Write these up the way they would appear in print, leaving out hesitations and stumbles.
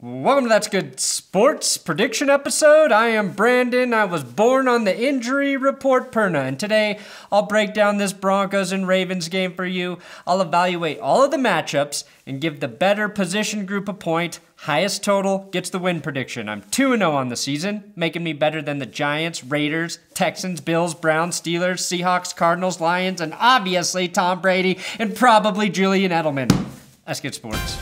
Welcome to That's Good Sports prediction episode. I am Brandon. I was born on the injury report Perna, and today I'll break down this Broncos and Ravens game for you. I'll evaluate all of the matchups and give the better position group a point. Highest total gets the win prediction. I'm 2-0 on the season, making me better than the Giants, Raiders, Texans, Bills, Browns, Steelers, Seahawks, Cardinals, Lions, and obviously Tom Brady and probably Julian Edelman. That's Good Sports.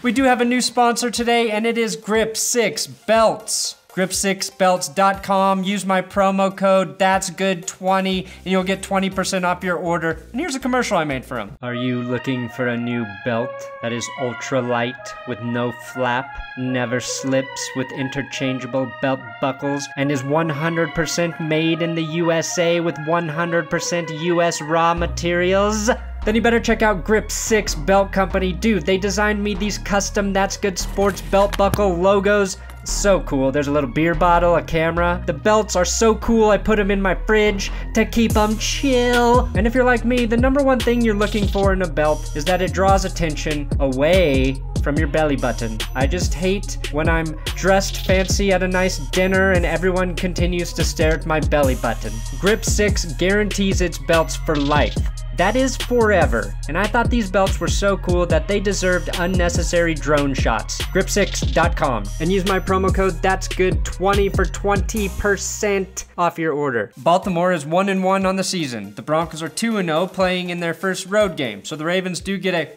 We do have a new sponsor today, and it is Grip 6 Belts. Grip6belts.com. Use my promo code ThatsGood20 and you'll get 20% off your order. And here's a commercial I made for them. Are you looking for a new belt that is ultra light with no flap, never slips, with interchangeable belt buckles, and is 100% made in the USA with 100% US raw materials? Then you better check out Grip 6 Belt Company. Dude, they designed me these custom That's Good Sports belt buckle logos. So cool. There's a little beer bottle, a camera. The belts are so cool, I put them in my fridge to keep them chill. And if you're like me, the number one thing you're looking for in a belt is that it draws attention away from your belly button. I just hate when I'm dressed fancy at a nice dinner and everyone continues to stare at my belly button. Grip 6 guarantees its belts for life. That is forever. And I thought these belts were so cool that they deserved unnecessary drone shots. Grip6.com and use my promo code ThatsGood20 for 20% off your order. Baltimore is 1-1 on the season. The Broncos are 2-0 playing in their first road game. So the Ravens do get a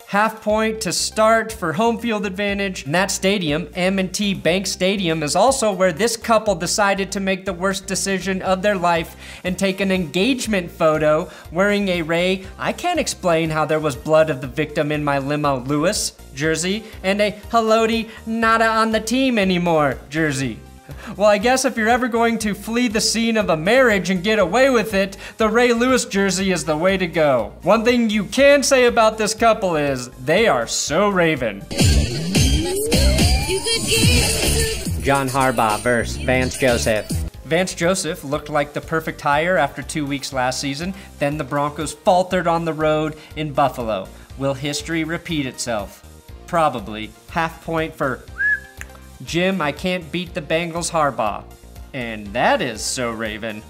half point to start for home field advantage. And that stadium, M&T Bank Stadium, is also where this couple decided to make the worst decision of their life and take an engagement photo wearing a Ray, I can't explain how there was blood of the victim in my limo Lewis jersey, and a Haloti nada on the team anymore jersey. Well, I guess if you're ever going to flee the scene of a marriage and get away with it, the Ray Lewis jersey is the way to go. One thing you can say about this couple is they are so Raven. John Harbaugh versus Vance Joseph. Vance Joseph looked like the perfect hire after 2 weeks last season. Then the Broncos faltered on the road in Buffalo. Will history repeat itself? Probably. Half point for Jim, I can't beat the Bengals Harbaugh. And that is so Raven.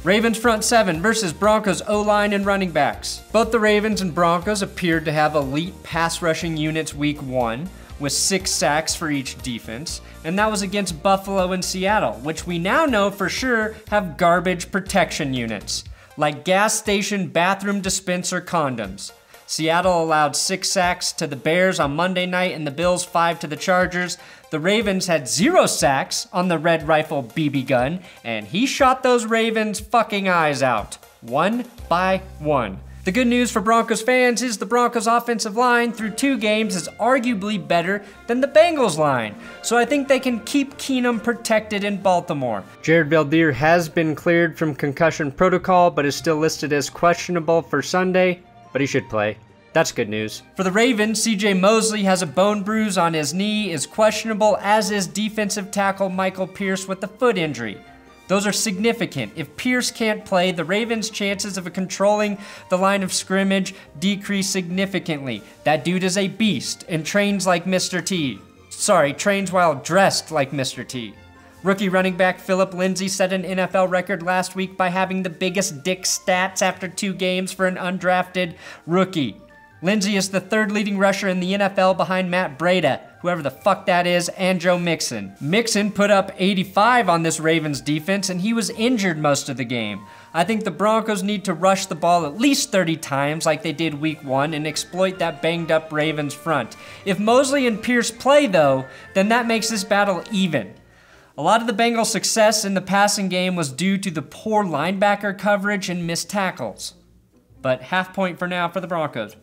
Ravens front seven versus Broncos O-line and running backs. Both the Ravens and Broncos appeared to have elite pass rushing units week 1, with 6 sacks for each defense, and that was against Buffalo and Seattle, which we now know for sure have garbage protection units, like gas station bathroom dispenser condoms. Seattle allowed 6 sacks to the Bears on Monday night and the Bills 5 to the Chargers. The Ravens had 0 sacks on the Red Rifle BB gun, and he shot those Ravens' fucking eyes out, one by one. The good news for Broncos fans is the Broncos offensive line through 2 games is arguably better than the Bengals line, so I think they can keep Keenum protected in Baltimore. Jared Veldheer has been cleared from concussion protocol, but is still listed as questionable for Sunday. But he should play. That's good news. For the Ravens, CJ Mosely has a bone bruise on his knee, is questionable, as is defensive tackle Michael Pierce with a foot injury. Those are significant. If Pierce can't play, the Ravens' chances of controlling the line of scrimmage decrease significantly. That dude is a beast and trains like Mr. T. Sorry, trains while dressed like Mr. T. Rookie running back Phillip Lindsay set an NFL record last week by having the biggest dick stats after 2 games for an undrafted rookie. Lindsay is the 3rd leading rusher in the NFL behind Matt Breida, whoever the fuck that is, and Joe Mixon. Mixon put up 85 on this Ravens defense, and he was injured most of the game. I think the Broncos need to rush the ball at least 30 times like they did week 1 and exploit that banged up Ravens front. If Mosely and Pierce play though, then that makes this battle even. A lot of the Bengals' success in the passing game was due to the poor linebacker coverage and missed tackles. But half point for now for the Broncos.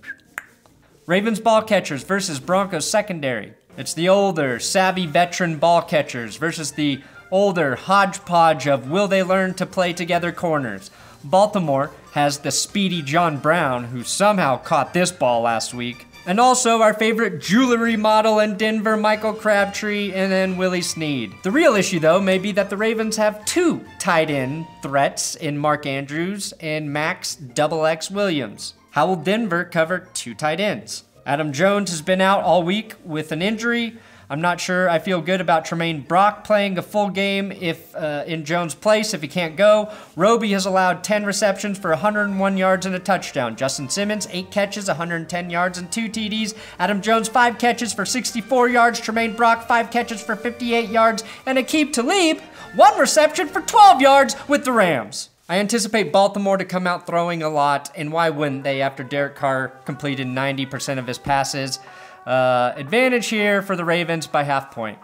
Ravens ball catchers versus Broncos secondary. It's the older, savvy veteran ball catchers versus the older hodgepodge of will they learn to play together corners. Baltimore has the speedy John Brown, who somehow caught this ball last week. And also our favorite jewelry model in Denver, Michael Crabtree, and then Willie Snead. The real issue though may be that the Ravens have 2 tight end threats in Mark Andrews and Max XX Williams. How will Denver cover 2 tight ends? Adam Jones has been out all week with an injury. I'm not sure I feel good about Tremaine Brock playing a full game if in Jones' place if he can't go. Roby has allowed 10 receptions for 101 yards and a touchdown. Justin Simmons, 8 catches, 110 yards and 2 TDs. Adam Jones, 5 catches for 64 yards. Tremaine Brock, 5 catches for 58 yards. And Aqib Talib, 1 reception for 12 yards with the Rams. I anticipate Baltimore to come out throwing a lot, and why wouldn't they after Derek Carr completed 90% of his passes? Advantage here for the Ravens by ½ point.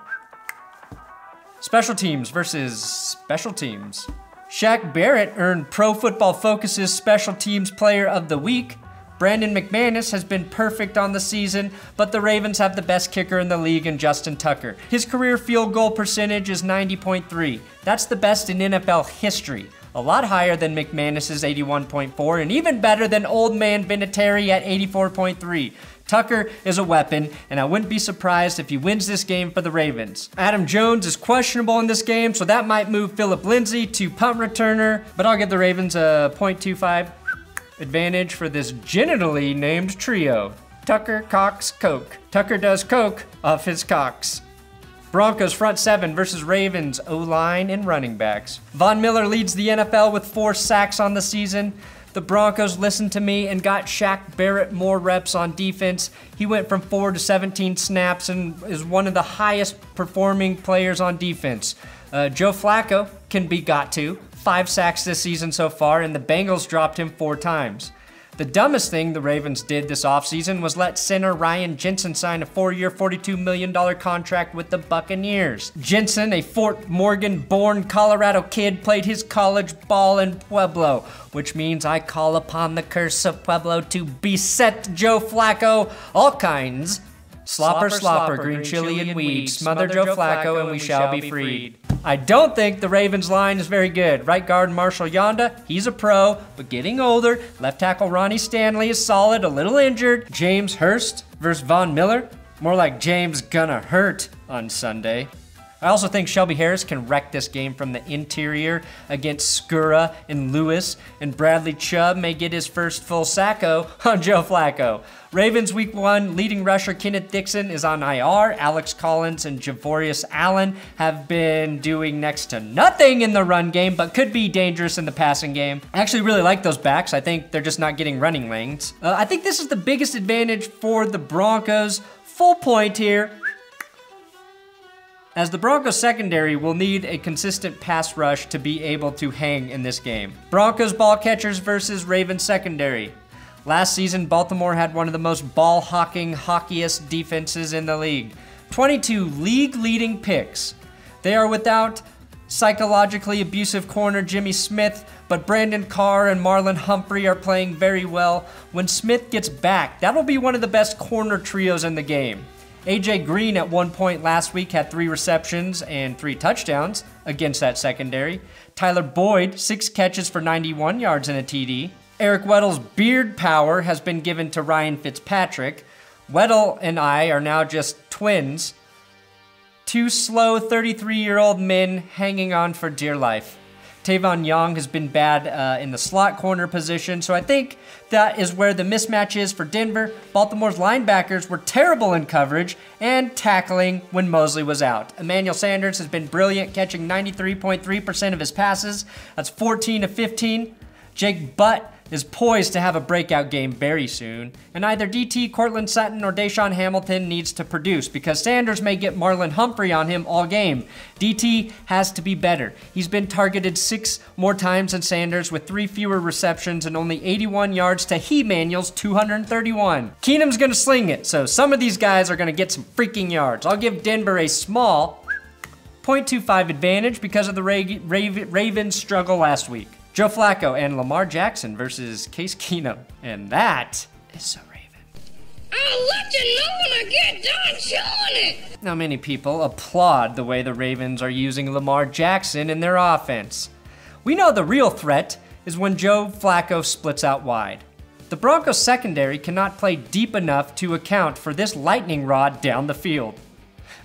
Special teams versus special teams. Shaq Barrett earned Pro Football Focus's Special Teams Player of the Week. Brandon McManus has been perfect on the season, but the Ravens have the best kicker in the league in Justin Tucker. His career field goal percentage is 90.3. That's the best in NFL history. A lot higher than McManus's 81.4 and even better than old man Vinatieri at 84.3. Tucker is a weapon, and I wouldn't be surprised if he wins this game for the Ravens. Adam Jones is questionable in this game, so that might move Phillip Lindsay to punt returner, but I'll give the Ravens a .25 advantage for this genitally named trio. Tucker, Cox, Coke. Tucker does coke off his cocks. Broncos front 7 versus Ravens O-line and running backs. Von Miller leads the NFL with 4 sacks on the season. The Broncos listened to me and got Shaq Barrett more reps on defense. He went from 4 to 17 snaps and is one of the highest performing players on defense. Joe Flacco can be got to. 5 sacks this season so far, and the Bengals dropped him 4 times. The dumbest thing the Ravens did this offseason was let center Ryan Jensen sign a 4-year, $42 million contract with the Buccaneers. Jensen, a Fort Morgan-born Colorado kid, played his college ball in Pueblo, which means I call upon the curse of Pueblo to beset Joe Flacco all kinds. Slopper, green chili and weed, smother Joe Flacco and we shall be freed. I don't think the Ravens line is very good. Right guard Marshall Yonda, he's a pro, but getting older. Left tackle Ronnie Stanley is solid, a little injured. James Hurst versus Von Miller, more like James gonna hurt on Sunday. I also think Shelby Harris can wreck this game from the interior against Skura and Lewis, and Bradley Chubb may get his first full sacco on Joe Flacco. Ravens Week 1 leading rusher Kenneth Dixon is on IR. Alex Collins and Javorius Allen have been doing next to nothing in the run game, but could be dangerous in the passing game. I actually really like those backs. I think they're just not getting running lanes. I think this is the biggest advantage for the Broncos. Full point here, as the Broncos secondary will need a consistent pass rush to be able to hang in this game. Broncos ball catchers versus Ravens secondary. Last season, Baltimore had one of the most ball-hawking, hockiest defenses in the league. 22 league-leading picks. They are without psychologically abusive corner Jimmy Smith, but Brandon Carr and Marlon Humphrey are playing very well. When Smith gets back, that'll be one of the best corner trios in the game. AJ Green at one point last week had 3 receptions and 3 touchdowns against that secondary. Tyler Boyd, 6 catches for 91 yards and a TD. Eric Weddle's beard power has been given to Ryan Fitzpatrick. Weddle and I are now just twins. 2 slow 33-year-old men hanging on for dear life. Tavon Young has been bad in the slot corner position, so I think that is where the mismatch is for Denver. Baltimore's linebackers were terrible in coverage and tackling when Mosely was out. Emmanuel Sanders has been brilliant, catching 93.3% of his passes. That's 14 of 15. Jake Butt is poised to have a breakout game very soon, and either DT, Courtland Sutton, or Daesean Hamilton needs to produce because Sanders may get Marlon Humphrey on him all game. DT has to be better. He's been targeted 6 more times than Sanders with 3 fewer receptions and only 81 yards to Emmanuel's 231. Keenum's gonna sling it, so some of these guys are gonna get some freaking yards. I'll give Denver a small .25 advantage because of the Ravens' struggle last week. Joe Flacco and Lamar Jackson versus Case Keenum. And that is so Raven. I'll let you know when I get done showing it. Now many people applaud the way the Ravens are using Lamar Jackson in their offense. We know the real threat is when Joe Flacco splits out wide. The Broncos secondary cannot play deep enough to account for this lightning rod down the field.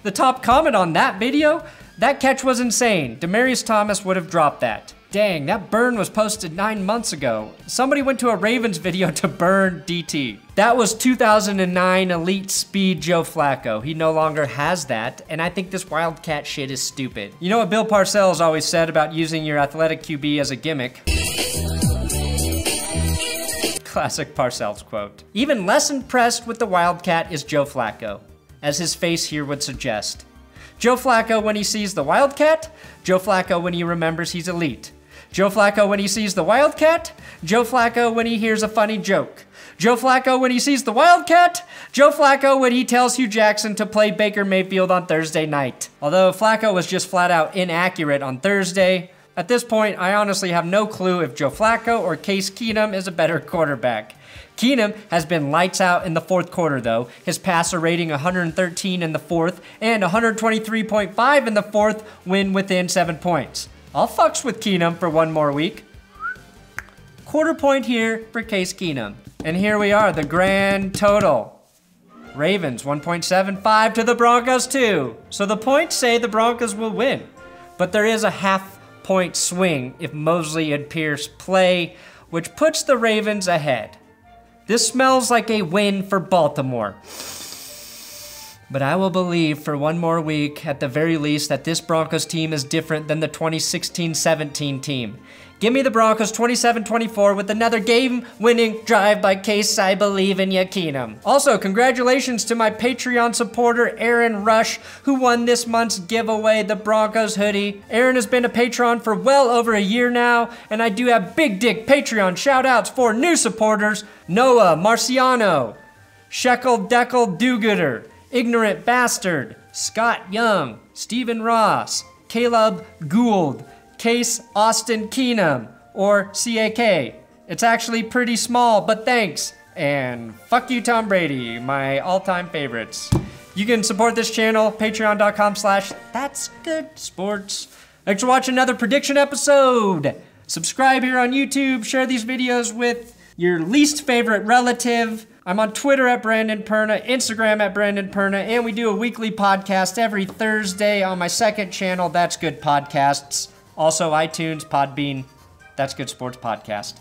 The top comment on that video? That catch was insane. Demaryius Thomas would have dropped that. Dang, that burn was posted 9 months ago. Somebody went to a Ravens video to burn DT. That was 2009 elite speed Joe Flacco. He no longer has that, and I think this Wildcat shit is stupid. You know what Bill Parcells always said about using your athletic QB as a gimmick? Classic Parcells quote. Even less impressed with the Wildcat is Joe Flacco, as his face here would suggest. Joe Flacco when he sees the Wildcat, Joe Flacco when he remembers he's elite. Joe Flacco when he sees the Wildcat, Joe Flacco when he hears a funny joke. Joe Flacco when he sees the Wildcat, Joe Flacco when he tells Hugh Jackson to play Baker Mayfield on Thursday night. Although Flacco was just flat out inaccurate on Thursday, at this point I honestly have no clue if Joe Flacco or Case Keenum is a better quarterback. Keenum has been lights out in the fourth quarter though. His passer rating 113 in the fourth and 123.5 in the fourth when within 7 points. I'll fucks with Keenum for one more week. Quarter point here for Case Keenum. And here we are, the grand total. Ravens 1.75 to the Broncos 2. So the points say the Broncos will win. But there is a half-point swing if Mosely and Pierce play, which puts the Ravens ahead. This smells like a win for Baltimore. But I will believe for one more week, at the very least, that this Broncos team is different than the 2016-17 team. Give me the Broncos 27-24 with another game-winning drive by Case. I believe in ya, Keenum. Also, congratulations to my Patreon supporter, Aaron Rush, who won this month's giveaway, the Broncos hoodie. Aaron has been a patron for well over a year now, and I do have big dick Patreon shout-outs for new supporters: Noah Marciano, Shekel Deckel Do-Gooder, Ignorant Bastard, Scott Young, Stephen Ross, Caleb Gould, Case Austin Keenum, or CAK. It's actually pretty small, but thanks. And fuck you, Tom Brady, my all-time favorites. You can support this channel, patreon.com/ThatsGoodSports. Thanks for watching another prediction episode. Subscribe here on YouTube, share these videos with your least favorite relative. I'm on Twitter at Brandon Perna, Instagram at Brandon Perna, and we do a weekly podcast every Thursday on my second channel, That's Good Podcasts. Also iTunes, Podbean, That's Good Sports Podcast.